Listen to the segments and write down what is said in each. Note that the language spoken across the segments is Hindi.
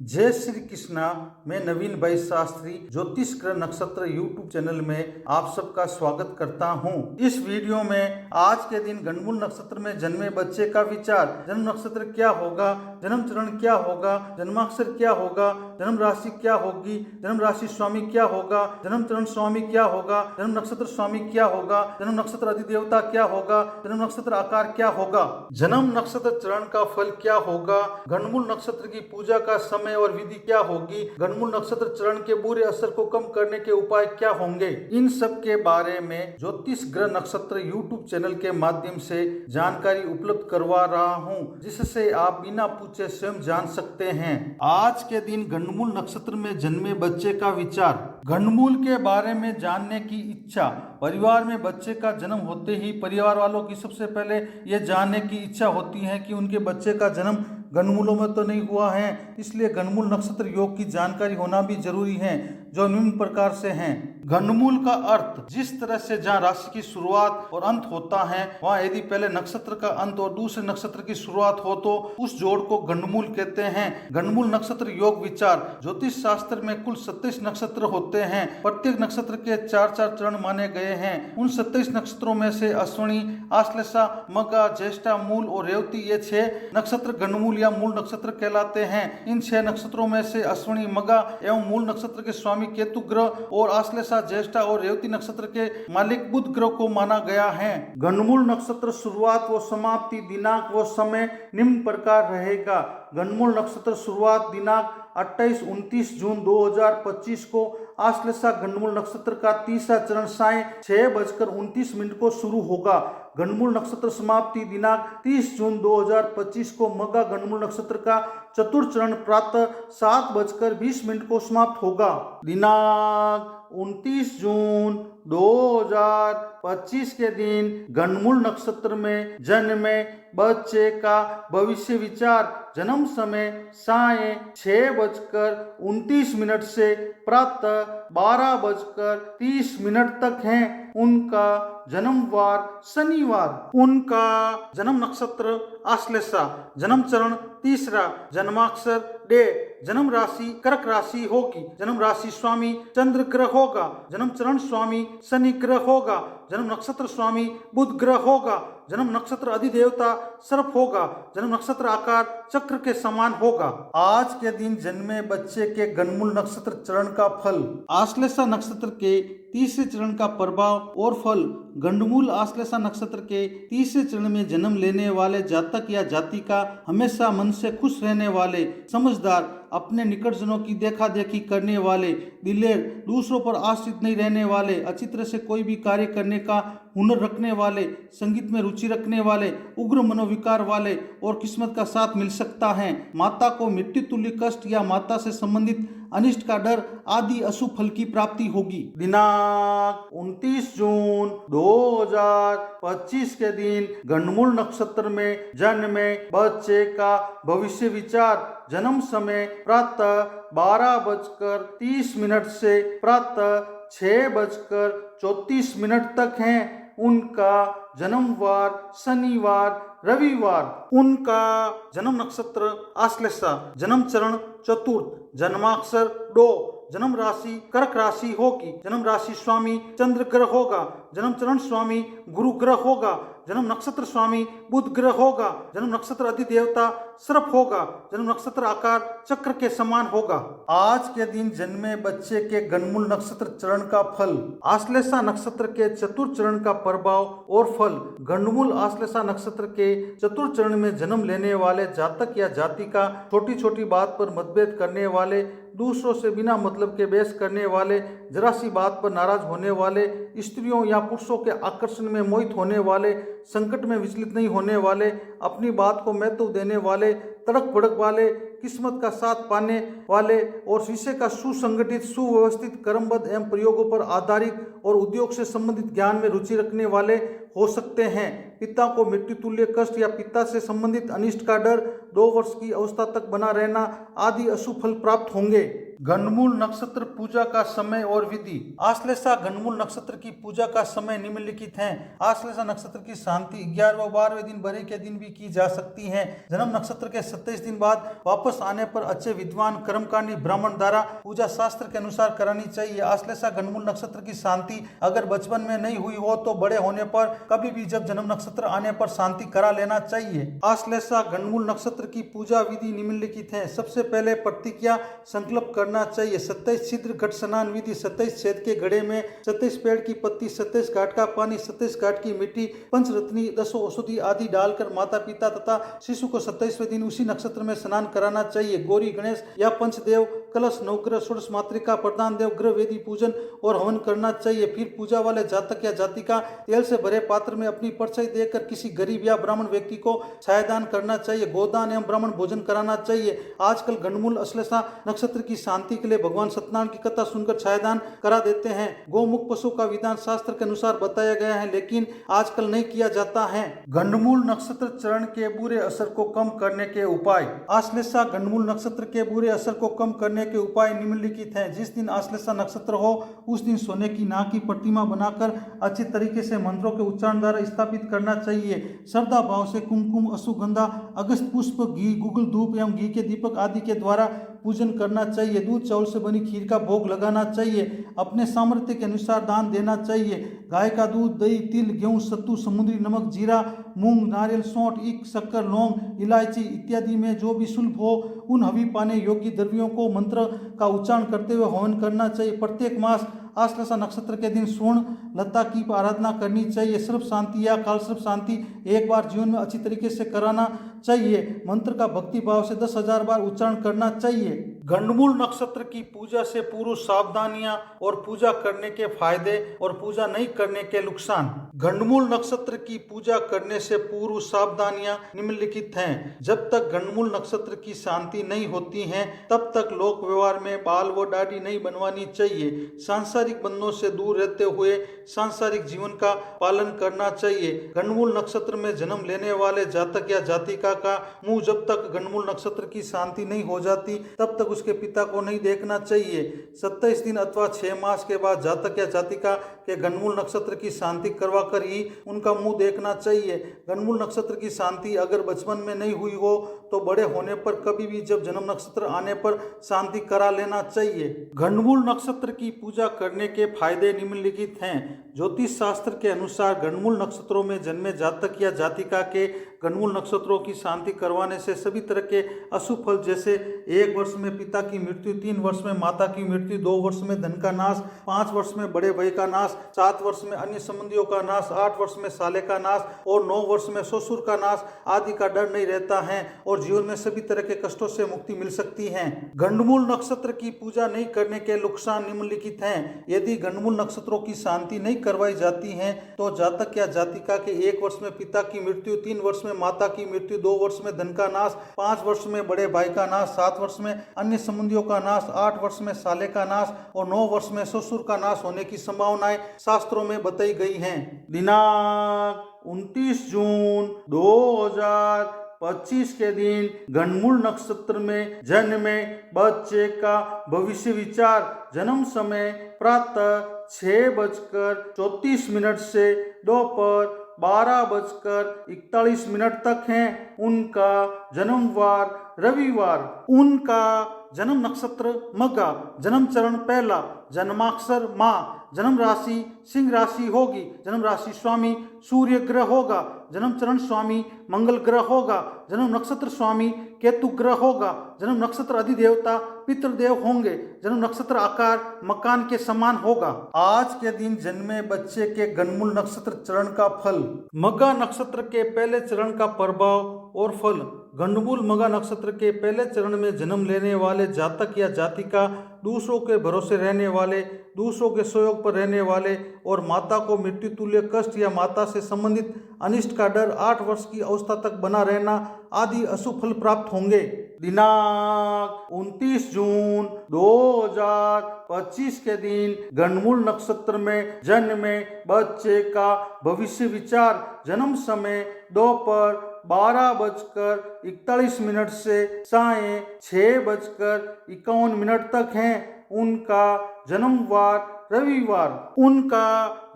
जय श्री कृष्णा। मैं नवीन भाई शास्त्री ज्योतिष ग्रह नक्षत्र यूट्यूब चैनल में आप सबका स्वागत करता हूं। इस वीडियो में आज के दिन गणमूल नक्षत्र में जन्मे बच्चे का विचार, जन्म नक्षत्र क्या होगा, जन्म चरण क्या होगा, जन्माक्षर क्या होगा, जन्म राशि क्या होगी, जन्म राशि स्वामी क्या होगा, जन्म चरण स्वामी क्या होगा, जन्म नक्षत्र स्वामी क्या होगा, जन्म नक्षत्र अधिदेवता क्या होगा, जन्म नक्षत्र आकार क्या होगा, जन्म नक्षत्र चरण का फल क्या होगा, गणमूल नक्षत्र की पूजा का समय और विधि क्या होगी, गणमूल नक्षत्र चरण के बुरे असर को कम करने के उपाय क्या होंगे, इन सब के बारे में ज्योतिष ग्रह नक्षत्र यूट्यूब चैनल के माध्यम से जानकारी उपलब्ध करवा रहा हूं, जिससे आप बिना पूछे स्वयं जान सकते हैं। आज के दिन गणमूल नक्षत्र में जन्मे बच्चे का विचार, गणमूल के बारे में जानने की इच्छा। परिवार में बच्चे का जन्म होते ही परिवार वालों की सबसे पहले यह जानने की इच्छा होती है कि उनके बच्चे का जन्म गणमूलों में तो नहीं हुआ है, इसलिए गणमूल नक्षत्र योग की जानकारी होना भी जरूरी है, जो निम्न प्रकार से हैं। गणमूल का अर्थ, जिस तरह से जहाँ राशि की शुरुआत और अंत होता है, वहाँ यदि पहले नक्षत्र का अंत और दूसरे नक्षत्र की शुरुआत हो तो उस जोड़ को गणमूल कहते हैं। गणमूल नक्षत्र योग विचार, ज्योतिष शास्त्र में कुल 27 नक्षत्र होते हैं। प्रत्येक नक्षत्र के 4-4 चरण माने गए हैं। उन 27 नक्षत्रों में से अश्विनी, आश्लेषा, मघा, ज्येष्ठा, मूल और रेवती ये 6 नक्षत्र गणमूल या मूल नक्षत्र कहलाते हैं। इन 6 नक्षत्रों में से अश्विनी, मघा एवं मूल नक्षत्र के स्वामी केतु ग्रह और आश्लेषा, ज्येष्ठा और रेवती नक्षत्र के मालिक बुध ग्रह को माना गया है। गणमूल नक्षत्र शुरुआत व समाप्ति, दिनांक व समय निम्न प्रकार रहेगा। गणमूल नक्षत्र शुरुआत दिनांक 28-29 जून 2025 को आश्लेषा गणमूल नक्षत्र का तीसरा चरण साय 6:29 को शुरू होगा। गणमूल नक्षत्र समाप्ति दिनांक 30 जून 2025 को मघा गणमूल नक्षत्र का चतुर्थ चरण प्रातः 7:20 को समाप्त होगा। दिनांक 29 जून 2025 के दिन गणमूल नक्षत्र में जन्मे बच्चे का भविष्य विचार, जन्म समय साय 6:29 से प्रातः 12:30 तक है। उनका जन्मवार शनिवार, उनका जन्म नक्षत्र आश्लेषा, जन्म चरण तीसरा, जन्माक्षर डे, जन्म राशि कर्क राशि होगी, जन्म राशि स्वामी चंद्र ग्रह होगा, जन्म चरण स्वामी शनि ग्रह होगा, जन्म नक्षत्र स्वामी बुध ग्रह होगा, जन्म नक्षत्र अधिदेवता सर्प होगा, जन्म नक्षत्र आकार चक्र के समान होगा। आज के दिन जन्मे बच्चे के गणमूल नक्षत्र चरण का फल, आश्लेषा नक्षत्र के तीसरे चरण का प्रभाव और फल। गणमूल आश्लेषा नक्षत्र के तीसरे चरण में जन्म लेने वाले जातक या जातिका हमेशा मन से खुश रहने वाले, समझदार, अपने निकटजनों की देखा देखी करने वाले, दिलेर, दूसरों पर आश्रित नहीं रहने वाले, अच्छी तरह से कोई भी कार्य करने का हुनर रखने वाले, संगीत में रुचि रखने वाले, उग्र मनोविकार वाले और किस्मत का साथ मिल सकता है। माता को मृत्यु तुल्य कष्ट या माता से संबंधित अनिष्ट का डर आदि अशुभ फल की प्राप्ति होगी। दिनांक 29 जून 2025 के दिन गणमूल नक्षत्र में जन्मे बच्चे का भविष्य विचार, जन्म समय प्रातः 12:30 से प्रातः 6:34 तक है। उनका जन्मवार शनिवार रविवार, उनका जन्म नक्षत्र आश्लेषा, जन्म चरण चतुर्थ, जन्माक्षर डो, जन्म राशि कर्क राशि होगी, जन्म राशि स्वामी चंद्र ग्रह होगा, जन्म चरण स्वामी गुरु ग्रह होगा, जन्म नक्षत्र स्वामी बुध ग्रह होगा, जन्म नक्षत्र अधिदेवता सर्प होगा, जन्म नक्षत्र आकार चक्र के समान होगा। आज के दिन जन्मे बच्चे के गणमूल नक्षत्र चरण का फल, आश्लेषा नक्षत्र के चतुर्थ चरण का प्रभाव और फल। गणमूल आश्लेषा नक्षत्र के चतुर्थ चरण में जन्म लेने वाले जातक या जातिका छोटी छोटी बात पर मतभेद करने वाले, दूसरों से बिना मतलब के बहस करने वाले, जरा सी बात पर नाराज होने वाले, स्त्रियों या पुरुषों के आकर्षण में मोहित होने वाले, संकट में विचलित नहीं होने वाले, अपनी बात को महत्व देने वाले, तड़क भड़क वाले, किस्मत का साथ पाने वाले और विषय का सुसंगठित सुव्यवस्थित कर्मबद्ध एवं प्रयोगों पर आधारित और उद्योग से संबंधित ज्ञान में रुचि रखने वाले हो सकते हैं। पिता को मृत्यु तुल्य कष्ट या पिता से संबंधित अनिष्ट का डर 2 वर्ष की अवस्था तक बना रहना आदि अशुभ फल प्राप्त होंगे। गंडमूल नक्षत्र पूजा का समय और विधि। आश्लेषा गंडमूल नक्षत्र की पूजा का समय निम्नलिखित है। आश्लेषा नक्षत्र की शांति 11 व 12वें दिन बरे के दिन भी की जा सकती है। जन्म नक्षत्र के 27 दिन बाद वापस आने पर अच्छे विद्वान कर्मकांडी ब्राह्मण द्वारा पूजा शास्त्र के अनुसार करानी चाहिए। आश्लेषा गंडमूल नक्षत्र की शांति अगर बचपन में नहीं हुई हो तो बड़े होने पर कभी भी जब जन्म नक्षत्र आने पर शांति करा लेना चाहिए। आश्लेषा गंडमूल नक्षत्र की पूजा विधि निम्नलिखित है। सबसे पहले प्रतिज्ञा संकल्प करना चाहिए। 27 छिद्र घट स्नान विधि। 27 छेद के घड़े में 27 पेड़ की पत्ती, 27 घाट का पानी, 27 घाट की मिट्टी, पंचरत्नी, 10 औषधि आदि डालकर माता पिता तथा शिशु को 27वें दिन उसी नक्षत्र में स्नान कराना चाहिए। गौरी गणेश या पंचदेव, कलश, नवग्रह, षोडश मातृका, प्रधान देव, ग्रह वेदी पूजन और हवन करना चाहिए। फिर पूजा वाले जातक या जातिका तेल से भरे पात्र में अपनी परछाई देकर किसी गरीब या ब्राह्मण व्यक्ति को छायादान करना चाहिए। गोदान एवं ब्राह्मण भोजन कराना चाहिए। आजकल गंडमूल आश्लेषा नक्षत्र की शांति के लिए भगवान सत्यनारायण की कथा सुनकर छायादान करा देते हैं। गौमुख पशु का विधान शास्त्र के अनुसार बताया गया है, लेकिन आजकल नहीं किया जाता है। गंडमूल नक्षत्र चरण के बुरे असर को कम करने के उपाय। आश्लेषा गंडमूल नक्षत्र के बुरे असर को कम करने के उपाय निम्नलिखित हैं। जिस दिन आश्लेषा नक्षत्र हो उस दिन सोने की नाग की प्रतिमा बनाकर अच्छी तरीके से मंत्रों के उच्चारण द्वारा स्थापित करना चाहिए। श्रद्धा भाव से कुमकुम, अश्वगंधा, अगस्त पुष्प, घी, गुगल धूप एवं घी के दीपक आदि के द्वारा पूजन करना चाहिए। दूध चावल से बनी खीर का भोग लगाना चाहिए। अपने सामर्थ्य के अनुसार दान देना चाहिए। गाय का दूध, दही, तिल, गेहूं, सत्तू, समुद्री नमक, जीरा, मूंग, नारियल, सौंठ, ईख, शक्कर, लौंग, इलायची इत्यादि में जो भी शुल्भ हो उन हवि पाने योग्य द्रव्यों को मंत्र का उच्चारण करते हुए हवन करना चाहिए। प्रत्येक मास आश्लेषा नक्षत्र के दिन स्वर्ण लता की आराधना करनी चाहिए। सर्व शांति या काल सर्व शांति एक बार जीवन में अच्छी तरीके से कराना चाहिए। मंत्र का भक्ति भाव से 10,000 बार उच्चारण करना चाहिए। गंडमूल नक्षत्र की पूजा से पूर्व सावधानियां और पूजा करने के फायदे और पूजा नहीं करने के नुकसान। गंडमूल नक्षत्र की पूजा करने से पूर्व सावधानियां निम्नलिखित हैं। जब तक गंडमूल नक्षत्र की शांति नहीं होती है तब तक लोक व्यवहार में बाल व दाढ़ी नहीं बनवानी चाहिए। सांसारिक बंधनों से दूर रहते हुए सांसारिक जीवन का पालन करना चाहिए। गंडमूल नक्षत्र में जन्म लेने वाले जातक या जातिका का मुंह जब तक गंडमूल नक्षत्र की शांति नहीं हो जाती तब तक उसके पिता को नहीं देखना चाहिए। 27 दिन अथवा 6 मास के बाद जातक या जातिका के गंडमूल नक्षत्र की शांति करवा कर ही उनका मुंह देखना चाहिए। गंडमूल नक्षत्र की शांति अगर बचपन में नहीं हुई हो तो बड़े होने पर कभी भी जब जन्म नक्षत्र आने पर शांति करा लेना चाहिए। गंडमूल नक्षत्र की पूजा करने के फायदे निम्नलिखित हैं। ज्योतिष शास्त्र के अनुसार गंडमूल नक्षत्रों में जन्मे जातक या जातिका के गंडमूल नक्षत्रों की शांति करवाने से सभी तरह के अशुभ फल जैसे 1 वर्ष में पिता की मृत्यु, 3 वर्ष में माता की मृत्यु, 2 वर्ष में धन का नाश, 5 वर्ष में बड़े भाई का नाश, 7 वर्ष में अन्य संबंधियों का नाश, 8 वर्ष में साले का नाश और 9 वर्ष में ससुर का नाश आदि का डर नहीं रहता है और जीवन में सभी तरह के कष्टों से मुक्ति मिल सकती है। गंडमूल नक्षत्र की पूजा नहीं करने के नुकसान निम्नलिखित हैं। यदि गंडमूल नक्षत्रों की शांति नहीं करवाई जाती है तो जातक या जातिका के 1 वर्ष में पिता की मृत्यु, 3 वर्ष में माता की मृत्यु, 2 वर्ष में धन का नाश, 5 वर्ष में बड़े भाई का नाश, 7 वर्ष में अन्य संबंधियों का नाश, 8 वर्ष में साले का नाश और 9 वर्ष में ससुर का नाश होने की संभावनाएं शास्त्रों में बताई गई हैं। दिनांक 29 जून 2025 के दिन गंडमूल नक्षत्र में जन्मे बच्चे का भविष्य विचार। जन्म समय प्रातः 6:34 से दोपहर 12:41 तक है। उनका जन्मवार रविवार। उनका जन्म नक्षत्र मघा, जन्म चरण पहला, जन्माक्षर माँ, जन्म राशि सिंह राशि होगी, जन्म राशि स्वामी सूर्य ग्रह होगा, जन्म चरण स्वामी मंगल ग्रह होगा, जन्म नक्षत्र स्वामी केतु ग्रह होगा, जन्म नक्षत्र अधिदेवता पितृदेव होंगे, जन्म नक्षत्र आकार मकान के समान होगा। आज के दिन जन्मे बच्चे के गंडमूल नक्षत्र चरण का फल। मघा नक्षत्र के पहले चरण का प्रभाव और फल। गंडमूल मघा नक्षत्र के पहले चरण में जन्म लेने वाले जातक या जातिका दूसरों के भरोसे रहने वाले, दूसरों के सहयोग पर रहने वाले और माता को मृत्यु तुल्य कष्ट या माता से संबंधित अनिष्ट का डर 8 वर्ष की अवस्था तक बना रहना आदि अशुभ फल प्राप्त होंगे। दिनांक 29 जून 2025 के दिन गंडमूल नक्षत्र में जन्मे बच्चे का भविष्य विचार। जन्म समय दोपहर 12:41 से सायं 6:51 तक हैं। उनका जन्मवार रविवार। उनका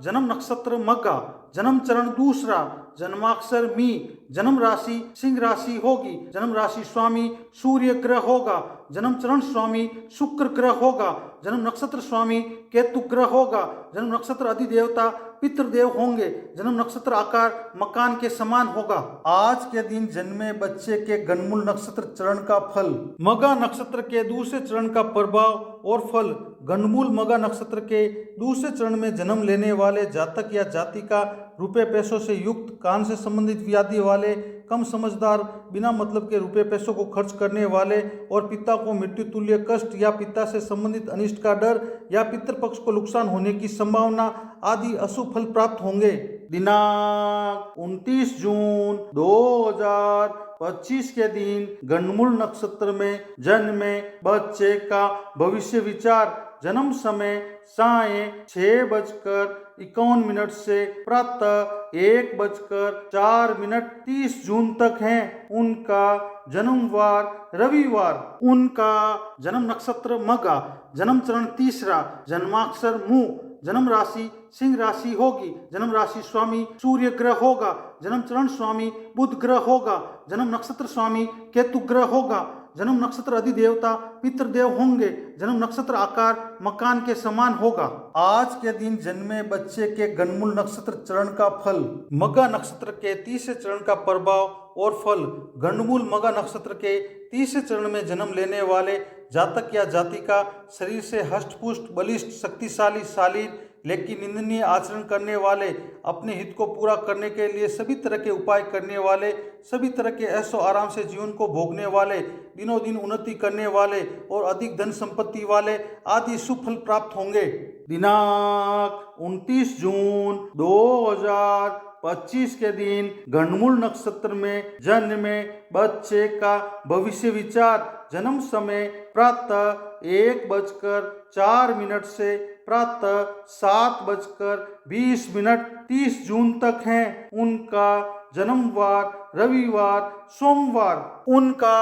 जन्म नक्षत्र मघा, जन्म चरण दूसरा, जन्माक्षर मी, जन्म राशि सिंह राशि होगी, जन्म राशि स्वामी सूर्य ग्रह होगा, जन्म चरण स्वामी शुक्र ग्रह होगा, जन्म नक्षत्र स्वामी केतु ग्रह होगा, जन्म नक्षत्र अधिदेवता पितृदेव होंगे, जन्म नक्षत्र आकार मकान के समान होगा। आज के दिन जन्मे बच्चे के गणमूल नक्षत्र चरण का फल। मघा नक्षत्र के दूसरे चरण का प्रभाव और फल। गणमूल मघा नक्षत्र के दूसरे चरण में जन्म लेने वाले जातक या जातिका रुपए पैसों से युक्त, कान से संबंधित व्याधि वाले, कम समझदार, बिना मतलब के रुपए पैसों को खर्च करने वाले और पिता को मृत्यु तुल्य कष्ट या पिता से संबंधित अनिष्ट का डर या पितृपक्ष को नुकसान होने की संभावना आदि अशुभ फल प्राप्त होंगे। दिनांक 29 जून 2025 के दिन गणमूल नक्षत्र में जन्मे बच्चे का भविष्य विचार। जन्म समय सायं 6:51 से प्रातः 1:04 30 जून तक हैं। उनका जन्मवार रविवार। उनका जन्म नक्षत्र मघा, जन्म चरण तीसरा, जन्माक्षर मु, जन्म राशि सिंह राशि होगी, जन्म राशि स्वामी सूर्य ग्रह होगा, जन्म चरण स्वामी बुध ग्रह होगा, जन्म नक्षत्र स्वामी केतु ग्रह होगा, जन्म नक्षत्र अधिदेवता पितृदेव होंगे, जन्म नक्षत्र आकार मकान के समान होगा। आज के दिन जन्मे बच्चे के गणमूल नक्षत्र चरण का फल। मघा नक्षत्र के तीसरे चरण का प्रभाव और फल। गणमूल मघा नक्षत्र के तीसरे चरण में जन्म लेने वाले जातक या जातिका शरीर से हष्टपुष्ट, बलिष्ठ, शक्तिशाली, शालीन लेकिन निंदनीय आचरण करने वाले, अपने हित को पूरा करने के लिए सभी तरह के उपाय करने वाले, सभी तरह के ऐशो आराम से जीवन को भोगने वाले, दिनों दिन उन्नति करने वाले और अधिक धन संपत्ति वाले आदि शुभ फल प्राप्त होंगे। दिनांक 29 जून 2025 के दिन गणमूल नक्षत्र में जन्मे बच्चे का भविष्य विचार। जन्म समय प्रातः 1:04 से प्रातः 7:20 30 जून तक हैं। उनका जन्मवार रविवार सोमवार। उनका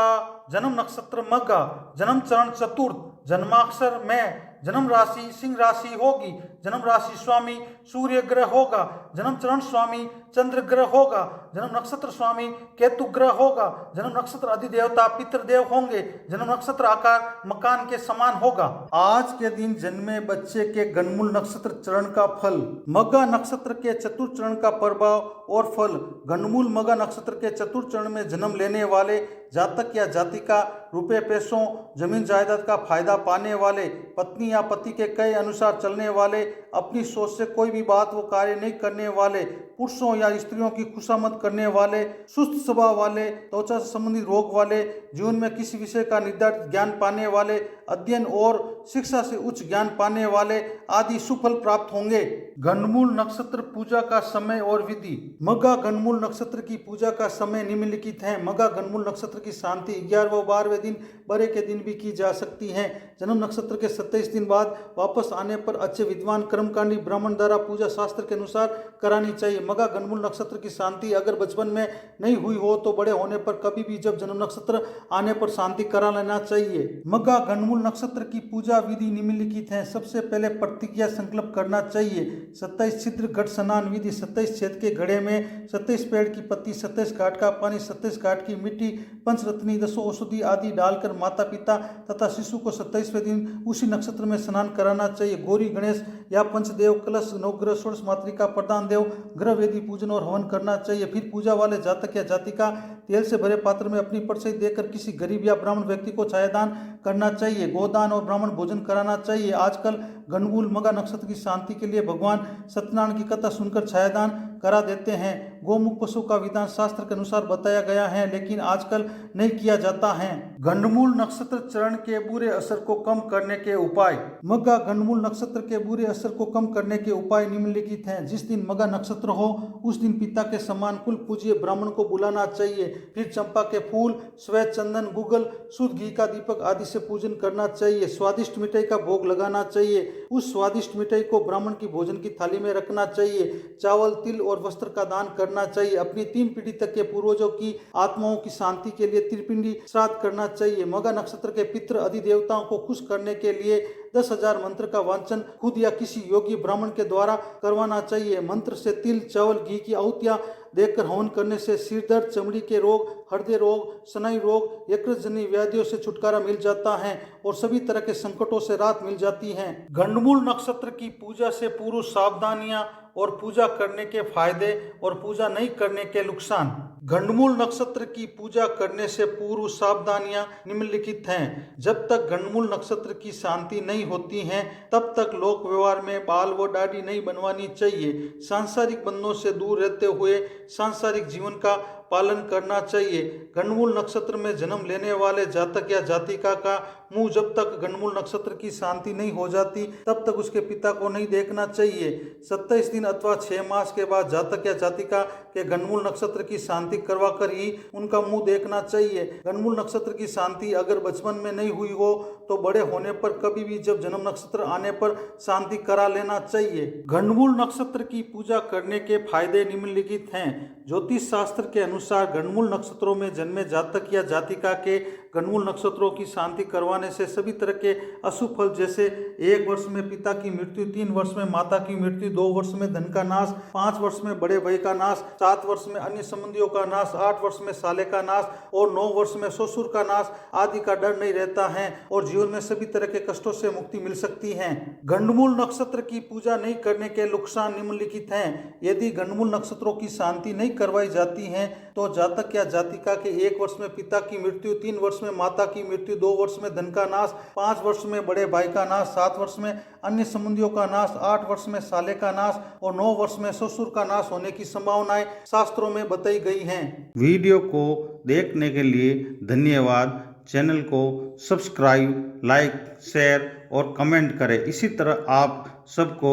जन्म नक्षत्र मघा, जन्म चरण चतुर्थ, जन्माक्षर में, जन्म राशि सिंह राशि होगी, जन्म राशि स्वामी सूर्य ग्रह होगा, जन्म चरण स्वामी चंद्र ग्रह होगा, जन्म नक्षत्र स्वामी केतु ग्रह होगा, जन्म नक्षत्र अधिदेवता पितृदेव होंगे, जन्म नक्षत्र आकार मकान के समान होगा। आज के दिन जन्मे बच्चे के गणमूल नक्षत्र चरण का फल। मघा नक्षत्र के चतुर्थ चरण का प्रभाव और फल। गणमूल मघा नक्षत्र के चतुर्थ चरण में जन्म लेने वाले जातक या जातिका रुपए पैसों, जमीन जायदाद का फायदा पाने वाले, पत्नी या पति के कहे अनुसार चलने वाले, अपनी सोच से कोई भी बात वो कार्य नहीं करने वाले, पुरुषों या स्त्रियों की खुशामद करने वाले, सुस्त स्वभाव वाले, त्वचा से संबंधित रोग वाले, जीवन में किसी विषय का निर्धारित ज्ञान पाने वाले, अध्ययन और शिक्षा से उच्च ज्ञान पाने वाले आदि सुफल प्राप्त होंगे। गणमूल नक्षत्र पूजा का समय और विधि। मघा गणमूल नक्षत्र की पूजा का समय निम्नलिखित है। मघा गणमूल नक्षत्र की शांति 11 व 12वें दिन बड़े के दिन भी की जा सकती है। जन्म नक्षत्र के 27 दिन बाद वापस आने पर अच्छे विद्वान कर्मकांडी ब्राह्मण द्वारा पूजा शास्त्र के अनुसार करानी चाहिए। मघा गणमूल नक्षत्र की शांति अगर बचपन में नहीं हुई हो तो बड़े होने पर कभी भी जब जन्म नक्षत्र आने पर शांति करा लेना चाहिए। मघा गणमूल नक्षत्र की पूजा विधि निम्नलिखित है। सबसे पहले प्रतिज्ञा संकल्प करना चाहिए। 27 छिद्र घट स्नान विधि। 27 छेद के घड़े में 27 पेड़ की पत्ती, 27 घाट का पानी, 27 घाट की मिट्टी, पंचरत्नी, 10 औषधि आदि डालकर माता पिता तथा शिशु को 27वें दिन उसी नक्षत्र में स्नान कराना चाहिए। गौरी गणेश या पंचदेव, कलश, नवग्रह, षोडश मातृका, प्रधान देव, ग्रह वेदी पूजन और हवन करना चाहिए। फिर पूजा वाले जातक या जातिका तेल से भरे पात्र में अपनी परछाई देकर किसी गरीब या ब्राह्मण व्यक्ति को छायादान करना चाहिए। गोदान और ब्राह्मण भोजन कराना चाहिए। आजकल गणमूल मघा नक्षत्र की शांति के लिए भगवान सत्यनारायण की कथा सुनकर छायादान करा देते हैं। गोमुख पशु का विधान शास्त्र के अनुसार बताया गया है, लेकिन आजकल नहीं किया जाता है। गणमूल नक्षत्र चरण के बुरे असर को कम करने के उपाय। मघा गणमूल नक्षत्र के बुरे असर को कम करने के उपाय निम्नलिखित हैं। जिस दिन मघा नक्षत्र हो उस दिन पिता के समान कुल पूज्य ब्राह्मण को बुलाना चाहिए। फिर चंपा के फूल, श्वेत चंदन, गुगल, शुद्ध घी का दीपक आदि से पूजन करना चाहिए। स्वादिष्ट मिठाई का भोग लगाना चाहिए। उस स्वादिष्ट मिठाई को ब्राह्मण की भोजन की थाली में रखना चाहिए। चावल, तिल और वस्त्र का दान करना चाहिए। अपनी 3 पीढ़ी तक के पूर्वजों की आत्माओं की शांति के लिए त्रिपिंडी श्राद्ध करना चाहिए। मघा नक्षत्र के पितृ अधिदेवताओं को खुश करने के लिए 10,000 मंत्र का वांचन खुद या किसी योगी ब्राह्मण के द्वारा करवाना चाहिए। मंत्र से तिल, चावल, घी की आहुतियां देकर हवन करने से सिर दर्द, चमड़ी के रोग, हृदय रोग, स्नायु रोग, यकृतजन्य व्याधियों से छुटकारा मिल जाता है और सभी तरह के संकटों से राहत मिल जाती है। गंडमूल नक्षत्र की पूजा से पूर्व सावधानियां और पूजा करने के फायदे और पूजा नहीं करने के नुकसान। गंडमूल नक्षत्र की पूजा करने से पूर्व सावधानियां निम्नलिखित हैं। जब तक गंडमूल नक्षत्र की शांति नहीं होती है तब तक लोक व्यवहार में बाल व दाढ़ी नहीं बनवानी चाहिए। सांसारिक बंधनों से दूर रहते हुए सांसारिक जीवन का पालन करना चाहिए। गंडमूल नक्षत्र में जन्म लेने वाले जातक या जातिका का मुंह जब तक गंडमूल नक्षत्र की शांति नहीं हो जाती तब तक उसके पिता को नहीं देखना चाहिए। 27 दिन अथवा 6 मास के बाद जातक या जातिका के गंडमूल नक्षत्र की शांति करवा कर ही उनका मुंह देखना चाहिए। गंडमूल नक्षत्र की शांति अगर बचपन में नहीं हुई हो तो बड़े होने पर कभी भी जब जन्म नक्षत्र आने पर शांति करा लेना चाहिए। गंडमूल नक्षत्र की पूजा करने के फायदे निम्नलिखित हैं। ज्योतिष शास्त्र के अनुसार गंडमूल नक्षत्रों में जन्मे जातक या जातिका के गंडमूल नक्षत्रों की शांति करवाने से सभी तरह के अशुभ फल जैसे 1 वर्ष में पिता की मृत्यु, 3 वर्ष में माता की मृत्यु, 2 वर्ष में धन का नाश, 5 वर्ष में बड़े भाई का नाश, 7 वर्ष में अन्य संबंधियों का नाश, 8 वर्ष में साले का नाश और 9 वर्ष में ससुर का नाश आदि का डर नहीं रहता है और जीवन में सभी तरह के कष्टों से मुक्ति मिल सकती है। गंडमूल नक्षत्र की पूजा नहीं करने के नुकसान निम्नलिखित हैं। यदि गंडमूल नक्षत्रों की शांति नहीं करवाई जाती है तो जातक या जातिका के 1 वर्ष में पिता की मृत्यु, 3 वर्ष में माता की मृत्यु, 2 वर्ष में धन का नाश, 5 वर्ष में बड़े भाई का नाश, 7 वर्ष में अन्य संबंधियों का नाश, 8 वर्ष में साले का नाश और 9 वर्ष में ससुर का नाश होने की संभावनाएं शास्त्रों में बताई गई हैं। वीडियो को देखने के लिए धन्यवाद। चैनल को सब्सक्राइब, लाइक, शेयर और कमेंट करें। इसी तरह आप सबको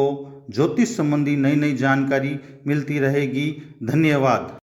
ज्योतिष संबंधी नई नई जानकारी मिलती रहेगी। धन्यवाद।